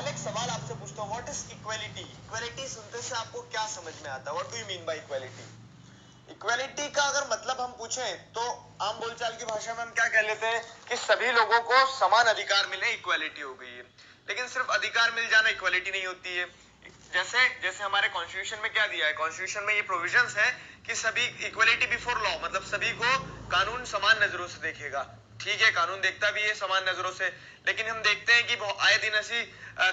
एक सवाल आपसे पूछता हूँ, व्हाट इज इक्वालिटी? इक्वालिटी सुनते से आपको क्या समझ में आता है? What do you mean by equality? Equality का अगर मतलब हम पूछें तो आम बोलचाल की भाषा में हम क्या कह लेते हैं कि सभी लोगों को समान अधिकार मिले, इक्वालिटी हो गई है। लेकिन सिर्फ अधिकार मिल जाना इक्वालिटी नहीं होती है। जैसे जैसे हमारे कॉन्स्टिट्यूशन में क्या दिया है, कॉन्स्टिट्यूशन में ये प्रोविजंस है कि सभी इक्वालिटी बिफोर लॉ, मतलब सभी को कानून समान नजरों से देखेगा। ठीक है, कानून देखता भी है समान नजरों से, लेकिन हम देखते हैं कि आए दिन ऐसी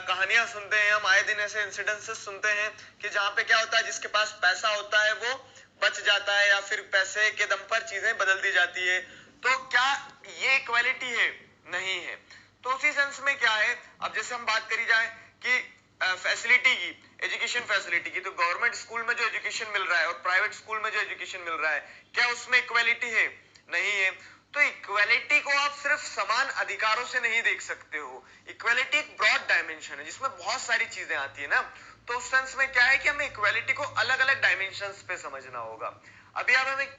कहानियां सुनते हैं, हम आए दिन ऐसे इंसिडेंसेस सुनते हैं कि जहां पे क्या होता है, जिसके पास पैसा होता है वो बच जाता है, या फिर पैसे के दम पर चीजें बदल दी जाती है। तो क्या ये इक्वालिटी है? नहीं है। तो उसी सेंस में क्या है, अब जैसे हम बात करी जाए कि फैसिलिटी की, एजुकेशन फैसिलिटी की, तो गवर्नमेंट स्कूल में जो एजुकेशन मिल रहा है और प्राइवेट स्कूल में जो एजुकेशन मिल रहा है, क्या उसमें इक्वालिटी है? नहीं है। तो इक्वालिटी को आप सिर्फ समान अधिकारों से नहीं देख सकते हो। इक्वालिटी एक ब्रॉड डायमेंशन है जिसमें बहुत सारी चीजें आती है ना। तो उस सेंस में क्या है कि हमें इक्वालिटी को अलग अलग डायमेंशंस पे समझना होगा। अभी आप हमें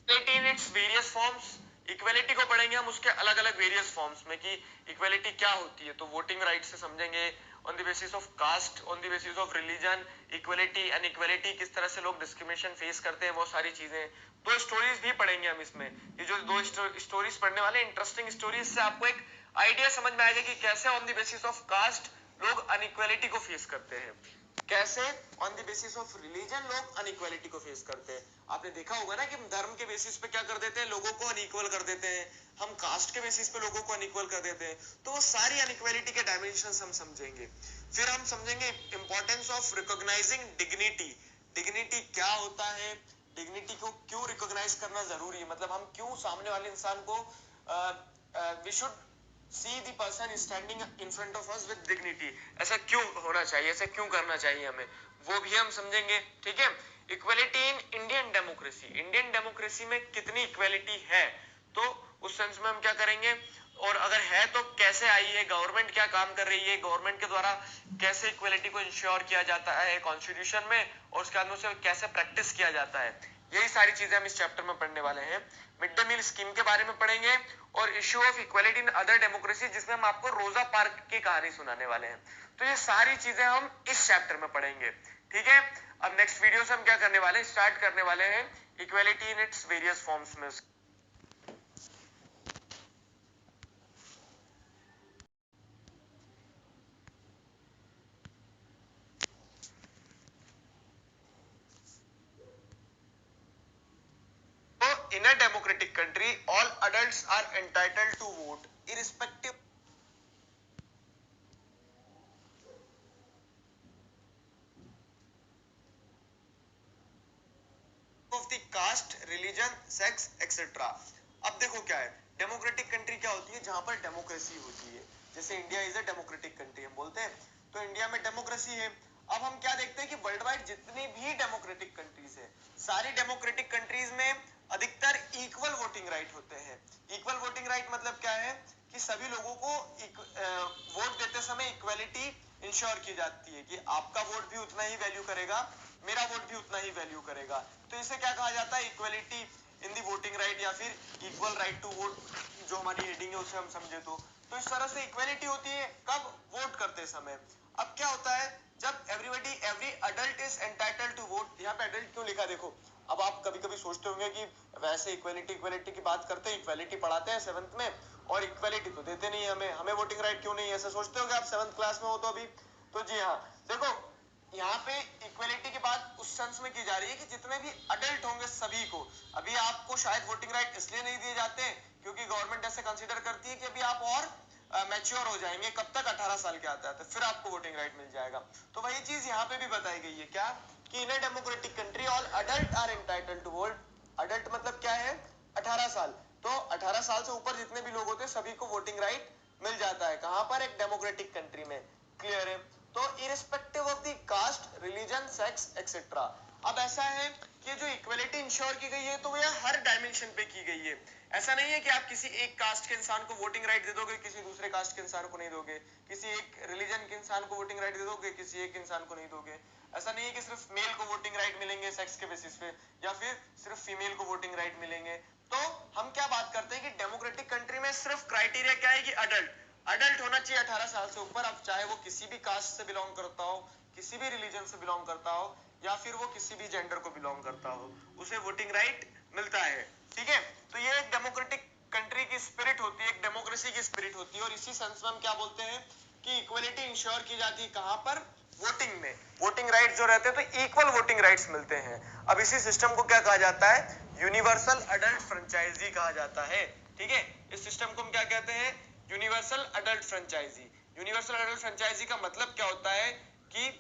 equality in its various forms, equality को पढ़ेंगे हम उसके अलग अलग वेरियस फॉर्म्स में कि इक्वालिटी क्या होती है। तो वोटिंग राइट से समझेंगे, on the basis of caste, on the basis of religion, equality and equality, किस तरह से लोग डिस्क्रिमिनेशन फेस करते हैं, वो सारी चीजें। दो स्टोरीज भी पढ़ेंगे हम इसमें। ये जो दो स्टोरीज पढ़ने वाले इंटरेस्टिंग स्टोरीज से आपको एक आइडिया समझ में आएगा कि कैसे on the basis of caste लोग अनइक्वालिटी को फेस करते हैं, कैसे on the basis of religion लोग अनइक्वालिटी को फेस करते हैं। आपने देखा होगा ना कि धर्म के बेसिस पे क्या कर देते हैं, लोगों को अनइक्वल कर देते हैं। हम कास्ट के बेसिस पे लोगों को अनइक्वल कर देते हैं। तो वो सारी अनइक्वालिटी के डायमेंशंस हम समझेंगे। फिर हम समझेंगे importance of recognising dignity. Dignity क्या होता है, डिग्निटी को क्यों रिकॉग्नाइज करना जरूरी है, मतलब हम क्यों सामने वाले इंसान को we should see the person standing in front of us with dignity, ऐसा क्यों होना चाहिए, ऐसा क्यों करना चाहिए हमें, वो भी हम समझेंगे। ठीक है। Equality in Indian democracy, Indian democracy में कितनी इक्वालिटी है, तो उस सेंस में हम क्या करेंगे, और अगर है तो कैसे आई है, गवर्नमेंट क्या काम कर रही है, गवर्नमेंट के द्वारा कैसे इक्वालिटी को इंश्योर किया जाता है कॉन्स्टिट्यूशन में, और उसके बाद में उसे कैसे प्रैक्टिस किया जाता है। यही सारी चीजें हम इस चैप्टर में पढ़ने वाले हैं। मिड डे मील स्कीम के बारे में पढ़ेंगे, और issue of equality in other democracy, जिसमें हम आपको रोजा पार्क की कहानी सुनाने वाले हैं। तो ये सारी चीजें हम इस चैप्टर में पढ़ेंगे। ठीक है। अब नेक्स्ट वीडियो से हम क्या करने वाले हैं, स्टार्ट करने वाले हैं equality in its various forms में। So, in a democratic country, all adults are entitled to vote, irrespective of the caste, religion, sex etcetera. अब देखो क्या है, डेमोक्रेटिक कंट्री क्या होती है, जहां पर डेमोक्रेसी होती है। जैसे India is a democratic country हम बोलते हैं, तो इंडिया में डेमोक्रेसी है। अब हम क्या देखते हैं कि वर्ल्ड वाइड जितनी भी डेमोक्रेटिक कंट्रीज है, सारी डेमोक्रेटिक कंट्रीज में अधिकतर इक्वल वोटिंग राइट होते हैं। इक्वल वोटिंग राइट मतलब क्या है कि सभी लोगों को वोट देते समय इक्वलिटी इंश्योर की जाती है कि आपका वोट भी उतना ही वैल्यू करेगा, मेरा वोट भी उतना ही वैल्यू करेगा। तो इसे क्या कहा जाता है, इक्वलिटी इन दी वोटिंग राइट, या फिर इक्वल राइट टू वोट, जो हमारी हेडिंग है उसे हम समझे तो इस तरह से इक्वलिटी होती है कब, वोट करते समय। अब क्या होता है, जब every adult is entitled to vote, यहाँ पे अडल्ट क्यों लिखा देखो। अब आप कभी कभी सोचते होंगे कि वैसे इक्वलिटी इक्वलिटी की बात करते हैं, इक्वलिटी पढ़ाते हैं सेवंथ में, और इक्वलिटी तो देते नहीं हमें, हमें वोटिंग राइट क्यों नहीं है, ऐसा सोचते होंगे आप सेवंथ क्लास में हो तो अभी। तो जी हाँ, देखो यहाँ पे इक्वलिटी की बात उस सेंस में की जा रही है कि जितने भी अडल्ट होंगे सभी को, अभी आपको शायद वोटिंग राइट इसलिए नहीं दिए जाते हैं क्योंकि गवर्नमेंट ऐसे कंसीडर करती है कि अभी आप और मैच्योर हो जाएंगे, कब तक 18 साल के आता है तो फिर आपको वोटिंग राइट मिल जाएगा। तो वही चीज यहाँ पे भी बताई गई है क्या, कि in a democratic country all adult are entitled to vote. Adult मतलब क्या है, 18 साल। तो 18 साल से ऊपर जितने भी लोग होते हैं सभी को वोटिंग राइट मिल जाता है, कहां पर, एक डेमोक्रेटिक कंट्री में। क्लियर है। तो irrespective of the caste, religion, sex etcetera. अब ऐसा है कि जो इक्वलिटी इंश्योर की गई है तो वो हर डायमेंशन डिस्टिंक्शन पे की गई है। ऐसा नहीं है कि आप किसी एक कास्ट के इंसान को वोटिंग राइट दे दोगे, किसी दूसरे कास्ट के इंसान को नहीं दोगे, किसी एक रिलीजन के इंसान को वोटिंग राइट दे दोगे, किसी एक इंसान को नहीं दोगे। ऐसा नहीं है कि सिर्फ मेल को वोटिंग राइट मिलेंगे सेक्स के बेसिस पे, या फिर सिर्फ फीमेल को वोटिंग राइट मिलेंगे। तो हम क्या बात करते हैं कि डेमोक्रेटिक कंट्री में सिर्फ क्राइटेरिया क्या है कि अडल्ट होना चाहिए 18 साल से ऊपर। अब चाहे वो किसी भी कास्ट से बिलोंग करता हो, किसी भी रिलीजन से बिलोंग करता हो, या फिर वो किसी भी जेंडर को बिलोंग करता हो, उसे वोटिंग राइट मिलता है। ठीक है, तो ये एक डेमोक्रेटिक कंट्री की स्पिरिट होती है, एक डेमोक्रेसी की स्पिरिट होती है। और इसी सेंस में हम क्या बोलते हैं कि इक्वलिटी इंश्योर की जाती है कहां पर? वोटिंग में। वोटिंग राइट्स जो रहते हैं तो इक्वल वोटिंग राइट्स मिलते हैं। अब इसी सिस्टम को क्या कहा जाता है? यूनिवर्सल अडल्ट फ्रेंचाइजी कहा जाता है। ठीक है, इस सिस्टम को हम क्या कहते हैं? Universal adult franchise. Universal adult franchise का मतलब क्या होता है कि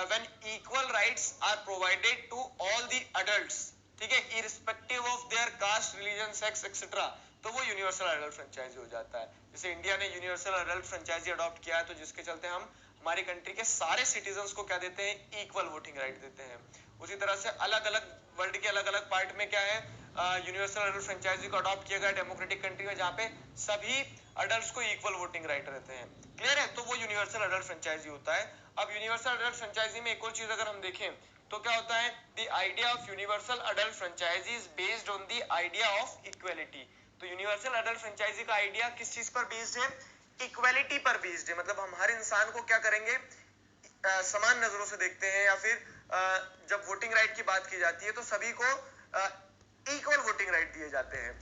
when equal rights are provided to all the adults, ठीक है, irrespective of their caste, religion, sex, etc. तो वो यूनिवर्सल अडल्ट फ्रेंचाइजी हो जाता है। जैसे इंडिया ने यूनिवर्सल अडल्ट फ्रेंचाइजी अडॉप्ट किया है, तो जिसके चलते हम हमारी कंट्री के सारे सिटीजन्स को क्या देते हैं? इक्वल वोटिंग राइट देते हैं। उसी तरह से अलग अलग वर्ल्ड के अलग अलग पार्ट में क्या है, यूनिवर्सल अडल्ट फ्रेंचाइजी को अडॉप्ट किया गया डेमोक्रेटिक कंट्री में, जहाँ पे सभी अडल्ट्स को इक्वल वोटिंग राइट रहते हैं। क्लियर है? तो वो यूनिवर्सल अडल्ट फ्रेंचाइजी होता है। अब यूनिवर्सल अडल्ट फ्रेंचाइजी में एक और चीज अगर हम देखें तो क्या होता है? The idea of universal adult franchise is based on the idea of equality. तो यूनिवर्सल अडल्ट फ्रेंचाइजी का आइडिया किस चीज पर बेस्ड है? इक्वलिटी पर बेस्ड है। मतलब हम हर इंसान को क्या करेंगे? समान नजरों से देखते हैं, या फिर जब वोटिंग राइट की बात की जाती है तो सभी को इक्वल वोटिंग राइट दिए जाते हैं।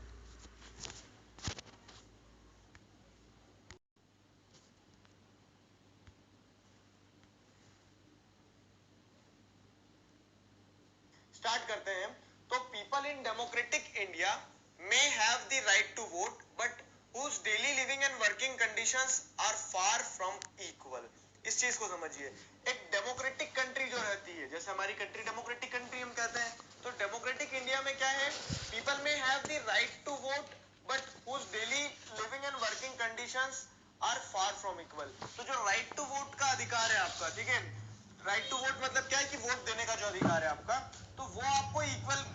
स्टार्ट करते हैं। तो people in democratic India may have the right to vote, but whose daily living and working conditions are far from equal। इस चीज को समझिए। एक डेमोक्रेटिक कंट्री जो रहती है, जैसे हमारी कंट्री डेमोक्रेटिक कंट्री हम कहते हैं, तो डेमोक्रेटिक इंडिया में क्या है? People may have the right to vote, but whose daily living and working conditions are far from equal। तो जो राइट टू वोट का अधिकार है आपका, ठीक है, राइट टू वोट मतलब क्या है कि वोट देने का जो अधिकार है आपका, तो वो आपको इक्वल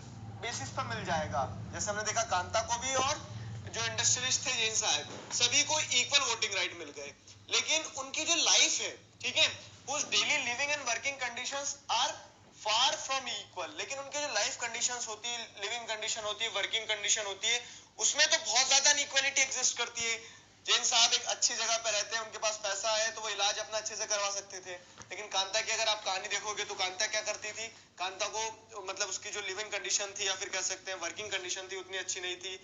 बेसिस पर मिल जाएगा। जैसे हमने देखा कांता को भी और जो इंडस्ट्रियलिस्ट थे जैन साहब, सभी को इक्वल वोटिंग राइट मिल गए। लेकिन उनकी जो लाइफ है, ठीक है, उस daily living and working conditions are far from equal. लेकिन उनकी जो लाइफ कंडीशंस होती है, लिविंग कंडीशन होती है, वर्किंग कंडीशन होती है, उसमें तो बहुत ज्यादा इनइक्वालिटी एग्जिस्ट करती है। जैन साहब एक अच्छी जगह पर रहते हैं, उनके पास पैसा है, तो वो इलाज अपना अच्छे से करवा सकते थे। लेकिन कांता की अगर आप कहानी देखोगे तो कांता क्या करती थी? कांता को मतलब उसकी जो लिविंग कंडीशन थी, या फिर कह सकते हैं वर्किंग कंडीशन थी, उतनी अच्छी नहीं थी।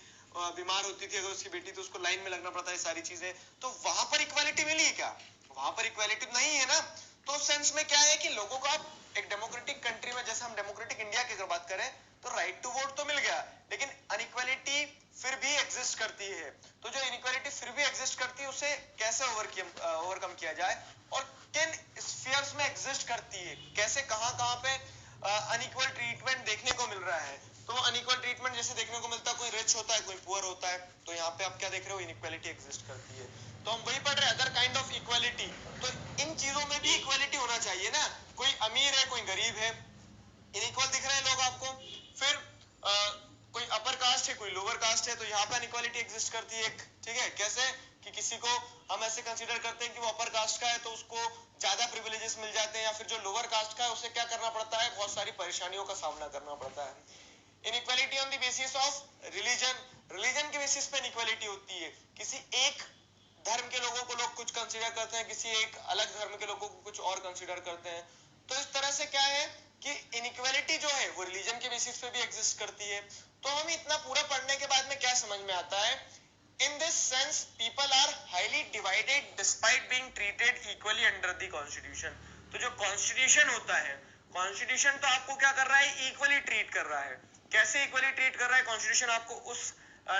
बीमार होती थी अगर उसकी बेटी, तो उसको लाइन में लगना पड़ता है, सारी चीजें। तो वहां पर इक्वालिटी मिली है क्या? वहां पर इक्वालिटी नहीं है ना। तो उस सेंस में क्या है कि लोगों को आप एक डेमोक्रेटिक कंट्री में, जैसे हम डेमोक्रेटिक इंडिया की अगर बात करें, तो राइट टू वोट तो मिल गया, लेकिन अनइक्वालिटी फिर भी एग्जिस्ट करती है। तो जो इनइक्वालिटी फिर भी एग्जिस्ट करती है, उसे कैसे ओवरकम किया जाए, और किन स्फीयर्स में एग्जिस्ट करती है, कैसे कहां कहां पे अनइक्वल ट्रीटमेंट देखने को मिल रहा है। तो अनइक्वल ट्रीटमेंट जैसे देखने को मिलता है, कोई रिच होता है, कोई पुअर होता है, तो यहाँ पे आप क्या देख रहे हो? इनइक्वालिटी एग्जिस्ट करती है। तो हम वही पढ़ रहे हैं, अदर काइंड ऑफ इक्वालिटी। तो इन चीजों में भी इक्वालिटी होना चाहिए ना। कोई अमीर है, कोई गरीब है, इनइक्वल दिख रहे हैं लोग आपको। फिर कोई अपर कास्ट है, कोई लोअर कास्ट है, तो यहाँ पे अनइक्वालिटी एग्जिस्ट करती है एक। ठीक है, कैसे कि किसी को हम ऐसे कंसीडर करते हैं कि वो अपर कास्ट का है, तो उसको ज्यादा प्रिविलेजेस मिल जाते हैं, या फिर जो लोअर कास्ट का है उसे क्या करना पड़ता है? बहुत सारी परेशानियों का सामना करना पड़ता है। Inequality on the basis of religion, religion के बेसिस पे इनइक्वालिटी होती है। किसी एक धर्म के लोगों को लोग कुछ कंसीडर करते हैं, किसी एक अलग धर्म के लोगों को कुछ और कंसीडर करते हैं। तो इस तरह से क्या है कि इनइक्वालिटी जो है वो रिलीजन के बेसिस पे भी एग्जिस्ट करती है। तो हम इतना पूरा पढ़ने के बाद में क्या समझ में आता है? In this sense, people are highly divided despite being treated equally under the constitution। तो जो कॉन्स्टिट्यूशन होता है, कॉन्स्टिट्यूशन तो आपको क्या कर रहा है? इक्वली ट्रीट कर रहा है। कैसे इक्वली ट्रीट कर रहा है? कॉन्स्टिट्यूशन आपको उस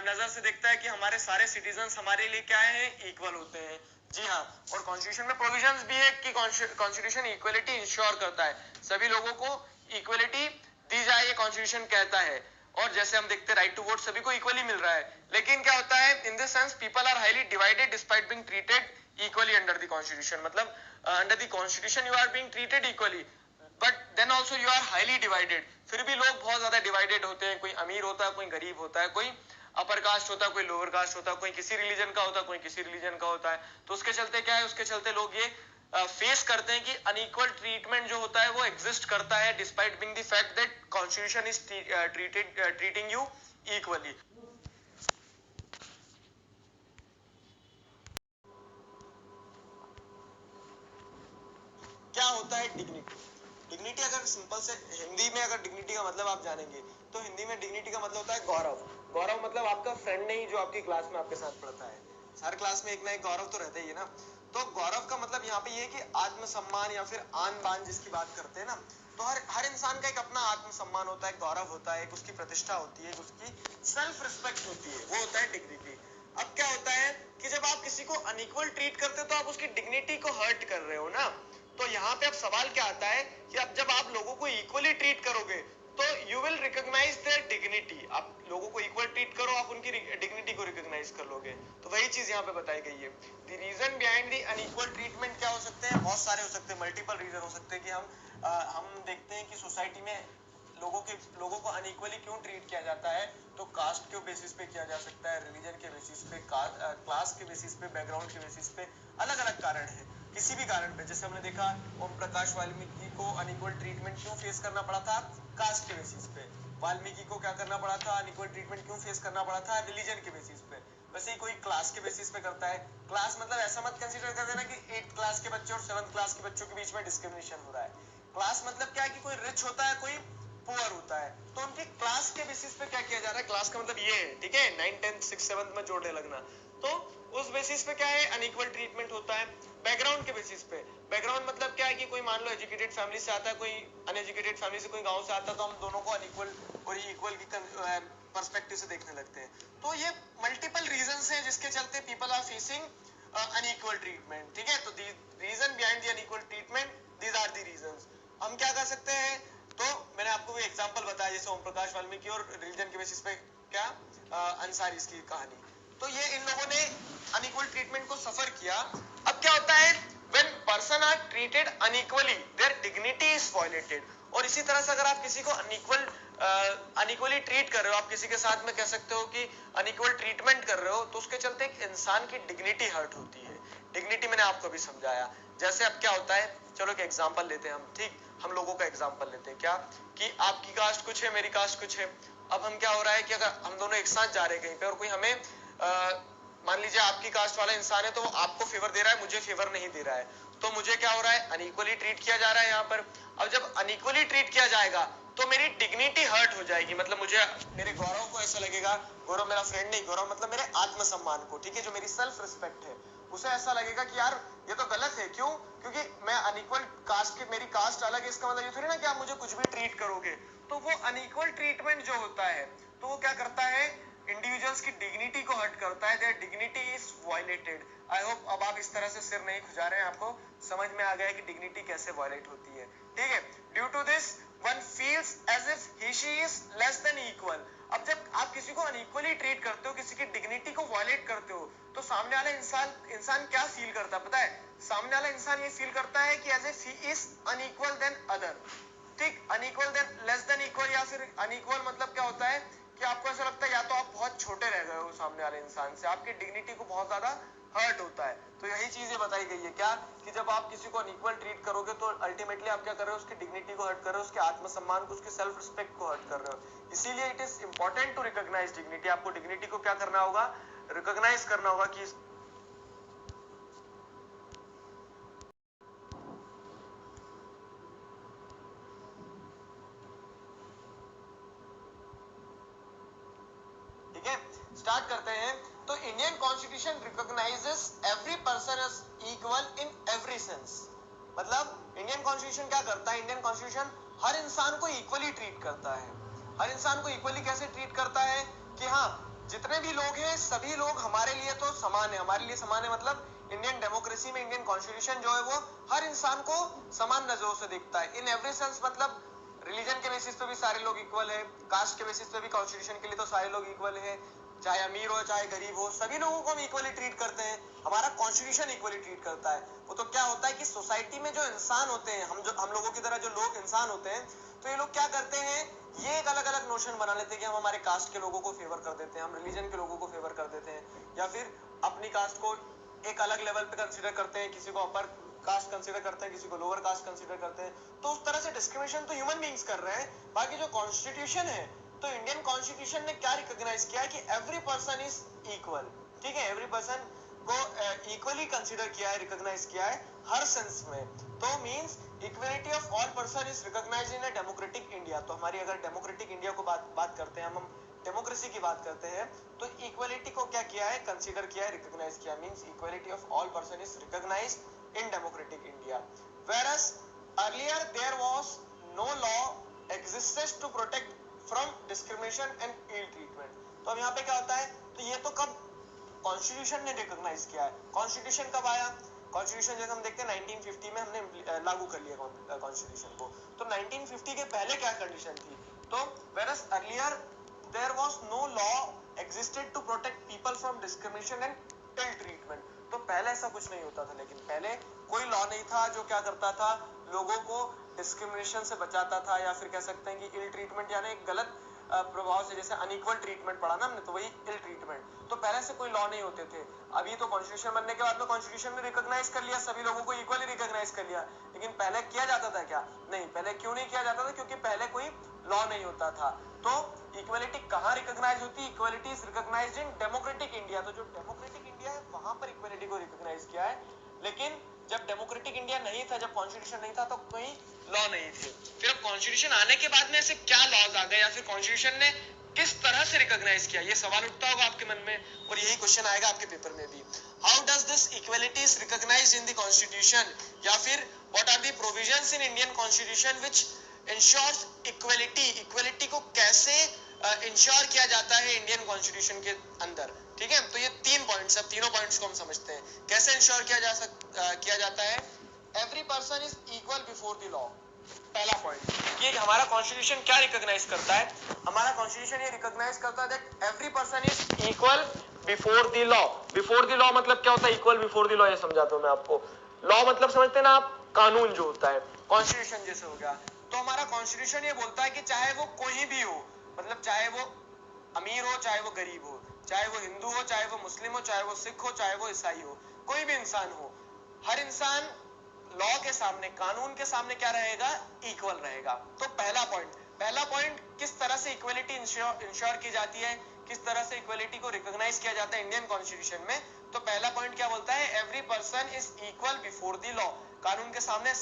नजर से देखता है कि हमारे सारे सिटीजन हमारे लिए क्या है? इक्वल होते हैं। जी हाँ, और कॉन्स्टिट्यूशन में प्रोविजंस भी है कि कॉन्स्टिट्यूशन इक्वलिटी इंश्योर करता है, सभी लोगों को इक्वलिटी दी जाए, ये कॉन्स्टिट्यूशन कहता है। और जैसे हम देखते हैं राइट टू वोट सभी को इक्वली मिल रहा है। लेकिन क्या होता है? In this sense people are highly divided despite being treated equally under the constitution. मतलब under the constitution you are being treated equally, but then also you are highly divided, फिर भी लोग बहुत ज्यादा डिवाइडेड होते हैं, कोई अमीर होता है, कोई गरीब होता है, कोई अपर कास्ट होता है, कोई लोअर कास्ट होता है, कोई किसी रिलीजन का होता है, कोई किसी रिलीजन का होता है। तो उसके चलते क्या है, उसके चलते लोग ये फेस करते हैं कि अनइक्वल ट्रीटमेंट जो होता है वो एग्जिस्ट करता है, despite being the fact that constitution is treating you equally. क्या होता है डिग्निटी? डिग्निटी अगर सिंपल से हिंदी में अगर डिग्निटी का मतलब आप जानेंगे तो हिंदी में डिग्निटी का मतलब होता है गौरव। गौरव मतलब आपका फ्रेंड नहीं जो आपकी क्लास में आपके साथ पढ़ता है, हर क्लास में एक ना एक गौरव तो रहता ही है ना। तो गौरव का मतलब यहाँ पे ये है कि आत्मसम्मान या फिर आन बान जिसकी बात करते हैं ना, तो हर हर इंसान का एक अपना आत्मसम्मान होता है, गौरव होता है, एक उसकी प्रतिष्ठा होती है, एक उसकी सेल्फ रिस्पेक्ट होती है, वो होता है डिग्निटी। अब क्या होता है कि जब आप किसी को अनइक्वल ट्रीट करते हो तो आप उसकी डिग्निटी को हर्ट कर रहे हो ना। तो यहाँ पे अब सवाल क्या आता है कि अब जब आप लोगों को इक्वली ट्रीट करोगे तो you will recognise their dignity. आप लोगों को इक्वल ट्रीट करो, आप उनकी डिग्निटी को रिकॉग्नाइज कर लोगे। तो वही चीज यहाँ पे बताई गई है। The reason behind the unequal treatment क्या हो सकते हैं? बहुत सारे हो सकते हैं, मल्टीपल रीजन हो सकते हैं कि हम देखते हैं कि सोसाइटी में लोगों को अनइक्वली क्यों ट्रीट किया जाता है। तो कास्ट के बेसिस पे किया जा सकता है, रिलीजन के बेसिस पे, क्लास के बेसिस पे, बैकग्राउंड के बेसिस पे, अलग अलग कारण है, किसी भी कारण पे। जैसे हमने देखा ओम प्रकाश वाल्मीकि को अनइक्वल ट्रीटमेंट क्यों फेस करना पड़ा था? कास्ट के बेसिस पे। वाल्मीकि को क्या करना पड़ा था? अनइक्वल ट्रीटमेंट क्यों फेस करना पड़ा था? रिलीजन के बेसिस पे। वैसे ही कोई क्लास के बेसिस पे करता है। क्लास मतलब ऐसा मत कंसीडर कर देना कि 8th क्लास के बच्चे और 7th क्लास के बच्चों के बीच में डिस्क्रिमिनेशन हो रहा है। क्लास मतलब क्या है कि कोई रिच होता है, कोई पुअर होता है, तो उनकी क्लास के बेसिस पे क्या किया जा रहा है। क्लास का मतलब ये है, ठीक है, 9th 10th 6th 7th में जोड़ने लगना। तो उस बेसिस पे क्या है, अनइक्वल ट्रीटमेंट होता है। बैकग्राउंड के बेसिस पे, बैकग्राउंड मतलब क्या है कि कोई मान लो एजुकेटेड फैमिली से आता है, कोई अनएजुकेटेड फैमिली से, कोई गांव से आता है, तो हम दोनों को अनइक्वल और इक्वल की पर्सपेक्टिव से देखने लगते हैं। तो ये मल्टीपल रीजंस हैं जिसके चलते people are facing unequal treatment, ठीक है। तो reason behind the unequal treatment, these are the reasons. हम क्या कर सकते हैं? तो मैंने आपको भी एग्जांपल बताया, जैसे ओम प्रकाश वाल्मीकि और रिलीजन के बेसिस पे क्या अंसारी की कहानी। तो ये इन लोगों ने अनइक्वल ट्रीटमेंट को सफर किया। अब क्या होता है, when person are treated unequally their dignity is violated. और इसी तरह से अगर आप किसी को अनइक्वली ट्रीट कर रहे हो, आप किसी के साथ में कह सकते हो कि अनइक्वल ट्रीटमेंट कर रहे हो, तो उसके चलते एक इंसान की डिग्निटी हर्ट होती है। डिग्निटी मैंने आपको भी समझाया। जैसे अब क्या होता है, चलो एक एग्जांपल लेते हैं हम, ठीक, हम लोगों का एग्जांपल लेते हैं, क्या कि आपकी कास्ट कुछ है, मेरी कास्ट कुछ है। अब हम क्या हो रहा है कि अगर हम दोनों एक साथ जा रहे हैं कहीं पे और कोई हमें मान लीजिए आपकी कास्ट वाला इंसान है, तो वो आपको फेवर दे रहा है, मुझे फेवर नहीं दे रहा है, तो मुझे क्या हो रहा है, अनइक्वली ट्रीट किया जा रहा है यहाँ पर। अब जब अनइक्वली ट्रीट किया जाएगा तो मेरी डिग्निटी हर्ट हो जाएगी, मतलब मुझे, मेरे गौरव को ऐसा लगेगा, गौरव मेरा फ्रेंड नहीं, गौरव मतलब मेरे आत्मसम्मान को, ठीक है, जो मेरी सेल्फ रिस्पेक्ट है, उसे ऐसा लगेगा कि यार ये तो गलत है। क्यों? क्योंकि मैं अनइक्वल कास्ट की, मेरी कास्ट अलग है, इसका मतलब ये थोड़ी ना कि आप मुझे कुछ भी ट्रीट करोगे। तो वो अनइक्वल ट्रीटमेंट जो होता है, तो वो क्या करता है, इंडिविजुअल्स की डिग्निटी को हर्ट करता है, there dignity is violated. I hope अब आप इस तरह से सिर नहीं खुजा रहे हैं, आपको समझ में आ गया है कि डिग्निटी कैसे वायलेट होती है, ठीक है। Due to this one feels as if he she is less than equal. अब जब आप किसी को अनइक्वली ट्रीट करते हो, किसी की डिग्निटी को वायलेट करते हो, तो सामने वाला इंसान क्या फील करता है पता है? सामने वाला इंसान ये फील करता है कि as if he is unequal than other, ठीक, unequal than less than equal, या फिर अनइक्वल मतलब क्या होता है कि आपको ऐसा लगता है या तो आप बहुत छोटे रह गए हो सामने वाले इंसान से, आपकी डिग्निटी को बहुत ज्यादा हर्ट होता है। तो यही चीजें बताई गई है क्या, कि जब आप किसी को अनइक्वल ट्रीट करोगे तो अल्टीमेटली आप क्या कर रहे हो, उसकी डिग्निटी को हर्ट कर रहे हो, उसके आत्मसम्मान को, उसकी सेल्फ रिस्पेक्ट को हर्ट कर रहे हो। इसीलिए it is important to recognise dignity. आपको डिग्निटी को क्या करना होगा, रिकॉग्नाइज करना होगा कि ठीक है। स्टार्ट करते हैं। तो Indian constitution recognises every person as equal in every sense. मतलब इंडियन कॉन्स्टिट्यूशन क्या करता है, इंडियन कॉन्स्टिट्यूशन हर इंसान को इक्वली ट्रीट करता है। हर इंसान को इक्वली कैसे ट्रीट करता है कि हाँ, जितने भी लोग हैं सभी लोग हमारे लिए तो समान है। हमारे लिए समान है मतलब इंडियन डेमोक्रेसी में इंडियन कॉन्स्टिट्यूशन जो है वो हर इंसान को समान नजरों से देखता है। इन एवरी सेंस मतलब रिलीजन के बेसिस पे भी सारे लोग इक्वल है, कास्ट के बेसिस पे भी कॉन्स्टिट्यूशन के लिए तो सारे लोग इक्वल है, चाहे अमीर हो चाहे गरीब हो, सभी लोगों को हम इक्वली ट्रीट करते हैं। हमारा कॉन्स्टिट्यूशन इक्वली ट्रीट करता है। वो तो क्या होता है कि सोसाइटी में जो इंसान होते हैं, हम लोगों की तरह जो लोग इंसान होते हैं, तो ये लोग क्या करते हैं, ये एक अलग अलग नोशन बना लेते हैं कि हम हमारे कास्ट के लोगों को फेवर कर देते हैं, हम रिलीजन के लोगों को फेवर कर देते हैं, या फिर अपनी कास्ट को एक अलग लेवल पे कंसीडर करते हैं, किसी को अपर कास्ट कंसीडर करते हैं, किसी को लोअर कास्ट कंसीडर करते हैं। तो उस तरह से डिस्क्रिमिनेशन तो ह्यूमन बीइंग्स कर रहे हैं। बाकी जो कॉन्स्टिट्यूशन है, तो इंडियन कॉन्स्टिट्यूशन ने क्या रिकॉग्नाइज किया है कि एवरी पर्सन इज इक्वल। ठीक है, एवरी पर्सन को इक्वली कंसीडर किया है, रिकॉग्नाइज किया है हर सेंस में। तो means equality of all person is recognised in a democratic India. तो हमारी अगर डेमोक्रेटिक इंडिया को बात करते हैं, हम डेमोक्रेसी की बात करते हैं, तो इक्वलिटी को क्या किया है, कंसीडर किया है, रिकॉग्नाइज किया। Means equality of all person is recognised in democratic India. Whereas earlier there was no law existed to protect from discrimination and ill treatment। तो अब यहाँ पे क्या होता है, तो ये तो कब कॉन्स्टिट्यूशन ने रिकॉग्नाइज किया है। कॉन्स्टिट्यूशन कब आया, कॉन्स्टिट्यूशन जैसे हम देखते हैं 1950 में हमने लागू कर लिया कॉन्स्टिट्यूशन को। तो 1950 के पहले क्या कंडीशन थी, तो whereas earlier there was no law existed to protect people from discrimination and ill treatment। तो पहले ऐसा कुछ नहीं होता था, लेकिन पहले कोई लॉ नहीं था जो क्या करता था, लोगों को डिस्क्रिमिनेशन से बचाता था, या फिर कह सकते हैं कि इल ट्रीटमेंट यानी एक गलत प्रभाव से, जैसे अनइक्वल ट्रीटमेंट पढ़ा ना हमने, तो वही इल ट्रीटमेंट। तो पहले से कोई लॉ नहीं होते थे। अभी तो कॉन्स्टिट्यूशन बनने के बाद में कॉन्स्टिट्यूशन ने रिकॉग्नाइज कर लिया, सभी लोगों को इक्वली रिकॉग्नाइज कर लिया। लेकिन पहले किया जाता था क्या, नहीं। पहले क्यों नहीं किया जाता था, क्योंकि पहले कोई लॉ नहीं होता था। तो इक्वलिटी कहाँ रिकॉग्नाइज होती है, equality is recognised in democratic India. तो जो डेमोक्रेटिक इंडिया है वहां पर इक्वलिटी को रिकॉग्नाइज किया है। लेकिन जब डेमोक्रेटिक इंडिया नहीं था, जब कॉन्स्टिट्यूशन नहीं था, तो कोई लॉ नहीं थे। फिर अब कॉन्स्टिट्यूशन आने के बाद में ऐसे क्या लॉज आ गए, या फिर कॉन्स्टिट्यूशन ने किस तरह से रिकॉग्नाइज किया, ये सवाल उठता होगा आपके मन में, और यही क्वेश्चन आएगा आपके पेपर में भी। How does this equality is recognised in the constitution, या फिर what are the provisions in Indian constitution which ensures equality. Equality को कैसे इंश्योर किया जाता है इंडियन कॉन्स्टिट्यूशन के अंदर। ठीक है, तो ये तीन पॉइंट्स, अब तीनों पॉइंट्स को हम समझते हैं कैसे इंश्योर किया जाता है। Every person is equal before the law. पहला पॉइंट ये हमारा कॉन्स्टिट्यूशन क्या रिकॉग्नाइज करता है, हमारा कॉन्स्टिट्यूशन ये रिकॉग्नाइज करता है that every person is equal before the law. Before the law मतलब क्या होता है, इक्वल बिफोर द लॉ, ये समझाता हूं मैं आपको। लॉ मतलब समझते हैं ना आप, कानून जो होता है, कॉन्स्टिट्यूशन जैसे हो गया। तो हमारा कॉन्स्टिट्यूशन ये बोलता है कि चाहे वो कोई भी हो, मतलब चाहे वो अमीर हो चाहे वो गरीब हो, चाहे वो हिंदू हो चाहे वो मुस्लिम हो, चाहे वो सिख हो चाहे वो ईसाई हो, कोई भी इंसान हो, हर इंसान लॉ के सामने, कानून के सामने क्या रहेगा, इक्वल रहेगा। तो पहला पॉइंट किस तरह से इक्वलिटी इंश्योर की जाती है, किस तरह से इक्वलिटी को रिकॉग्नाइज किया जाता है इंडियन कॉन्स्टिट्यूशन में। तो पहला पॉइंट क्या बोलता है, every person is equal before the law. कानून के सामने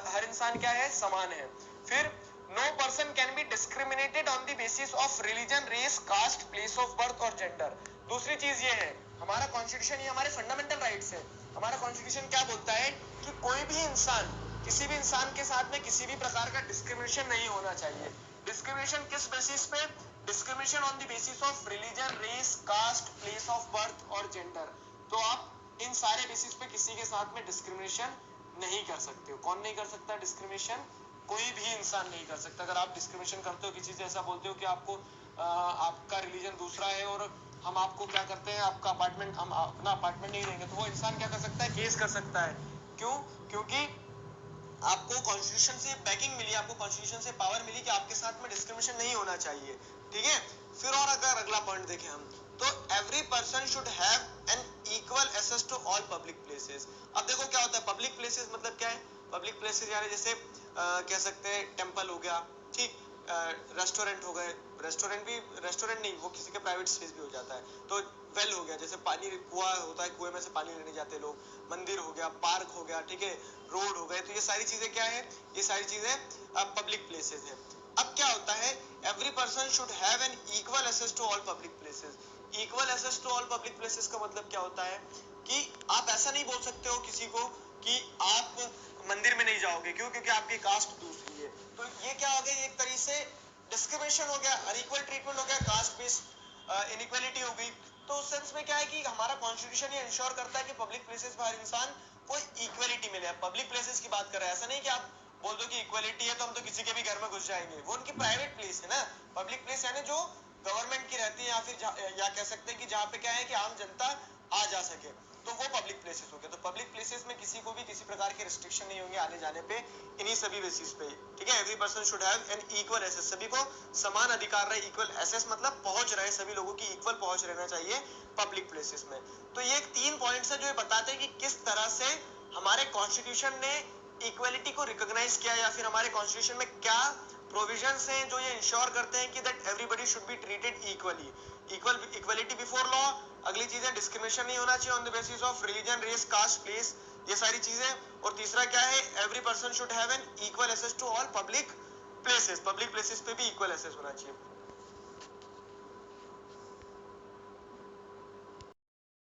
हर इंसान क्या है, समान है। फिर no person can be discriminated on the basis of religion, race, caste, place of birth और जेंडर। दूसरी चीज ये है, हमारा कॉन्स्टिट्यूशन, ये हमारे फंडामेंटल राइट्स है। हमारा कॉन्स्टिट्यूशन क्या बोलता है कि कोई भी इंसान, किसी भी इंसान के साथ में किसी भी प्रकार का डिस्क्रिमिनेशन नहीं होना चाहिए। डिस्क्रिमिनेशन किस बेसिस पे, discrimination on the basis of religion, race, caste, place of birth और जेंडर। तो आप इन सारे बेसिस पे किसी के साथ में डिस्क्रिमिनेशन नहीं कर सकते हो। कौन नहीं कर सकता डिस्क्रिमिनेशन, कोई भी इंसान नहीं कर सकता। अगर आप डिस्क्रिमिनेशन करते हो, किसी से ऐसा बोलते हो कि आपको आपका रिलीजन दूसरा है और हम आपको क्या करते हैं, आपका अपार्टमेंट, हम अपना अपार्टमेंट नहीं देंगे, तो वो इंसान क्या कर सकता है, केस कर सकता है। क्यों, क्योंकि आपको कॉन्स्टिट्यूशन से बैकिंग मिली, आपको कॉन्स्टिट्यूशन से पावर मिली कि आपके साथ में डिस्क्रिमिनेशन नहीं होना चाहिए। ठीक है, फिर और अगर अगला पॉइंट देखें हम, तो every person should have an equal access to all public places. अब देखो क्या होता है पब्लिक प्लेसेस, मतलब क्या है पब्लिक प्लेसेस, यानी जैसे कह सकते हैं टेम्पल हो गया, ठीक, रेस्टोरेंट हो गए, रेस्टोरेंट नहीं, वो किसी के प्राइवेट स्पेस भी हो जाता है। तो वेल हो गया, जैसे पानी, कुआं होता है, कुएं में से पानी लेने जाते लोग, मंदिर हो गया, पार्क हो गया, ठीक है, रोड हो गए। तो ये सारी चीजें क्या है, ये सारी चीजें पब्लिक प्लेसेस है। अब क्या होता है, every person should have an equal access to all public places. Equal access to all public places का मतलब क्या होता है कि आप ऐसा नहीं बोल सकते हो किसी को कि आप मंदिर में नहीं जाओगे, क्यों, क्योंकि आपकी कास्ट दूसरी है। तो ये क्या हो गया, एक तरीके से डिस्क्रिमिनेशन हो गया, अनइक्वल ट्रीटमेंट हो गया, कास्ट बेस्ड इनइक्वालिटी हो गई। तो उस सेंस में क्या है कि हमारा कॉन्स्टिट्यूशन ये इंश्योर करता है कि पब्लिक प्लेसेस पर हर इंसान को इक्वलिटी मिले। पब्लिक प्लेसेस की बात कर रहा है, ऐसा नहीं कि आप बोल दो कि इक्वलिटी है तो हम तो किसी के भी घर में घुस जाएंगे, वो उनकी प्राइवेट प्लेस है ना। पब्लिक प्लेस यानी जो गवर्नमेंट की रहती है या फिर या कह सकते हैं कि जहाँ पे क्या है कि आम जनता आ जा सके, तो वो पब्लिक प्लेसेस हो गए। तो पब्लिक प्लेसेस में किसी को भी किसी प्रकार के रिस्ट्रिक्शन नहीं होंगे आने जाने पे, इन्हीं सभी बेसिस पे, ठीक है। Every person should have an equal access, सभी को समान अधिकार रहे, इक्वल एक्सेस मतलब पहुंच रहे, सभी लोगों की इक्वल पहुंच रहना चाहिए पब्लिक प्लेसेस में। तो ये 3 पॉइंट्स है जो ये बताते हैं कि किस तरह से हमारे कॉन्स्टिट्यूशन ने इक्वलिटी को रिकॉग्नाइज किया, या फिर हमारे कॉन्स्टिट्यूशन में क्या प्रोविजंस हैं जो ये इंश्योर करते हैं कि that everybody should be treated equally, equality before law. अगली चीज है डिस्क्रिमिनेशन नहीं होना चाहिए on the basis of religion, race, caste, place, ये सारी चीजें। और तीसरा क्या है, every person should have an equal access to all public places, public places पे भी इक्वल एक्सेस होना चाहिए।